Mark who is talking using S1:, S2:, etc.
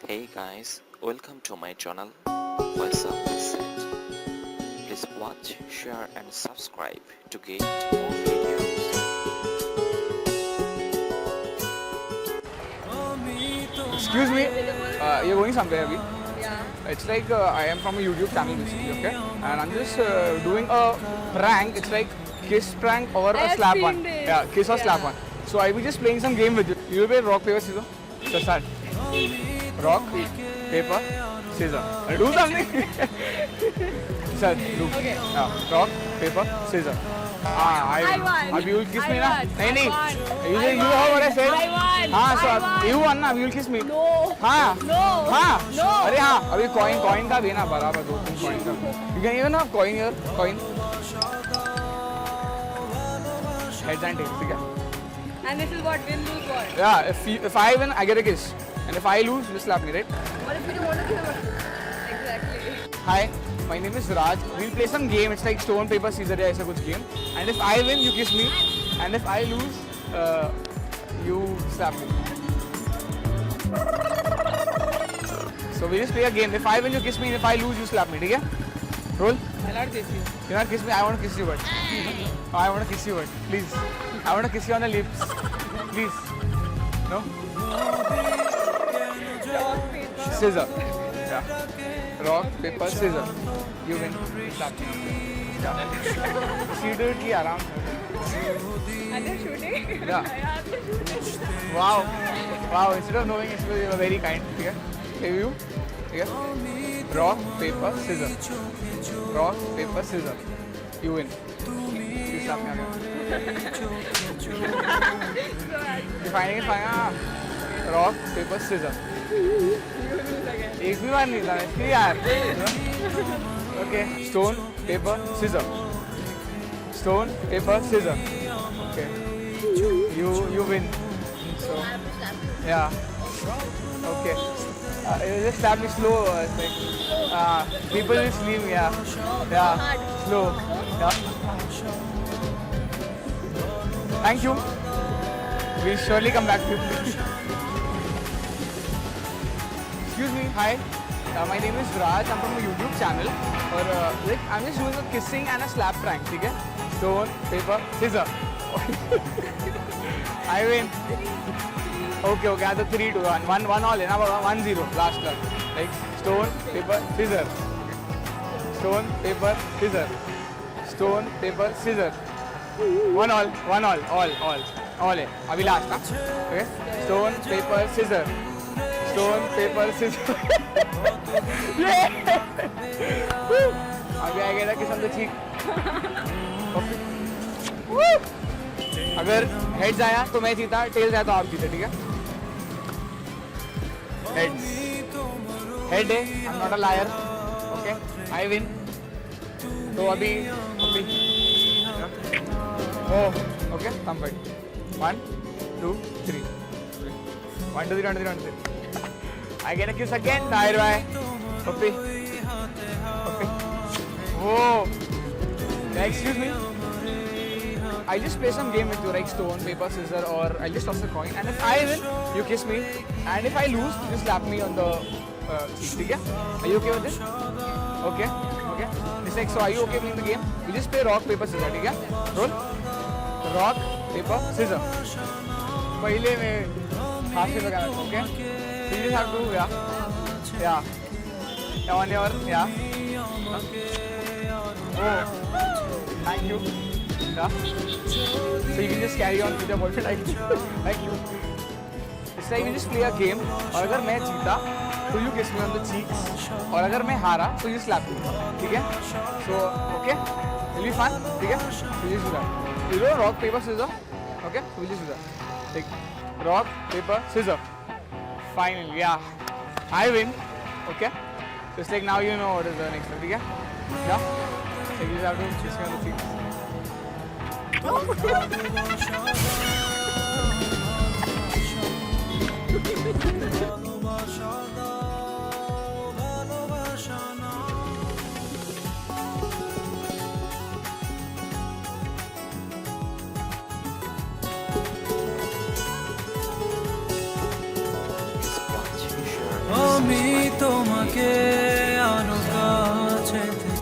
S1: Hey guys, welcome to my channel. Faisal Asset. Please watch, share and subscribe to get more videos.
S2: Excuse me, you're going somewhere, Abhi?
S3: Yeah.
S2: It's like I am from a YouTube channel basically, okay? And I'm just doing a prank. It's like kiss prank or
S3: I
S2: a
S3: have
S2: slap
S3: seen
S2: one.
S3: this.
S2: Yeah, kiss or slap
S3: Yeah.
S2: one. So I will just playing some game with you. You will play rock, paper, scissors. So start. Rock, paper, scissors. Do something. Start. Do.
S3: Okay.
S2: Yeah. Rock, paper, scissors.
S3: I won.
S2: Abhi you will kiss
S3: I
S2: me na?
S3: won.
S2: Nahi, nahi.
S3: I won.
S2: You
S3: I
S2: say you heard what I said?
S3: I won.
S2: हाँ, so
S3: I won.
S2: you won ना? You will kiss me.
S3: No.
S2: हाँ.
S3: No.
S2: हाँ.
S3: No.
S2: अरे हाँ, अभी coin का देना बराबर 2-3 कॉइन का. You can even have coin here, coin. Heads and tails, ठीक है?
S3: And this is what win lose what?
S2: Yeah, if I win, I get a kiss, and if I lose, you slap me, right?
S3: What if we don't want to give him Exactly.
S2: Hi, my name is Raj. We'll play some game. It's like stone paper scissors या ऐसा कुछ game. And if I win, you kiss me, and if I lose, you slap me. So we just play a game. If I win, you kiss me, and if I lose, you slap me, ठीक है? Roll.
S3: I'll not kiss you.
S2: You not kiss me. I want to kiss you, but I want to kiss you, but please. I want to kiss you on the lips. Please. No?
S3: Rock, paper.
S2: Scissor. Yeah. Rock, paper, scissor. You win. Slap me. Yeah. See, do it आराम से.
S3: And they're shooting?
S2: Yeah.
S3: Yeah, they're shooting.
S2: Wow. Wow. Instead of knowing, you are very kind. ठीक है? Hey, you. ठीक है? Rock, paper, scissor. Rock, paper, scissor. You win. You slap me again. You finding it fine? Rock, paper, scissor. एक भी बार नहीं था इसके यार. Okay. Stone, paper, scissor. Stone, paper, scissor. Okay. You win. So yeah. Okay. You just slap me slow. It's like people will sleep. Yeah. Yeah. Slow. Yeah. Thank you. We'll surely come back to you. Excuse me. Hi. My name is Raj. I'm from a YouTube channel. Or like I'm just doing a kissing and a slap prank. ठीक है? Stone, paper, scissor. I win. Okay. That's a 3-2. One all है ना बाबा. 1-0. Last luck. Like stone, paper, scissor. Stone, paper, scissor. Stone, paper, scissor. One all. All है. अभी last ना. Okay. Stone, paper, scissor. Stone, paper, scissor. Yeah. अभी I get a kiss on the cheek. Okay. Woo. अगर heads आया तो मैं जीता, tails आया तो आप जीते, ठीक है? Heads. Head है. I'm not a liar. Okay. I win. तो अभी. Oh. Okay. Come fight. 1, 2, 3. 1, 2, 3. I get a kiss again. Bye. Okay. Whoa. Excuse me. I just play some game with you, like stone, paper, scissor, or I just toss a coin. And if I win, you kiss me. And if I lose, you slap me on the cheek. ठीक है? Are you okay with this? Okay. It's like, so are you okay playing the game? We just play rock, paper, scissor. ठीक है? Roll. Rock, paper, scissor. पहले में हाथ से लगाना था, okay? So you just have to, yeah. On your, yeah. Oh, thank you. Yeah. So you can just carry on with your boyfriend. Thank you. It's like we just play a game. और अगर मैं जीता, तो you kiss me on the cheeks. और अगर मैं हारा, तो you slap me. ठीक है? So okay, will be fun. ठीक है? So just do that. You know rock paper scissors. Okay? So we just do that. Like rock paper scissors. Finally, yeah. I win. Okay? So it's like now you know what is the next step. ठीक है? Yeah. So you just have to kiss me on the cheeks.
S1: Please watch, share and
S4: के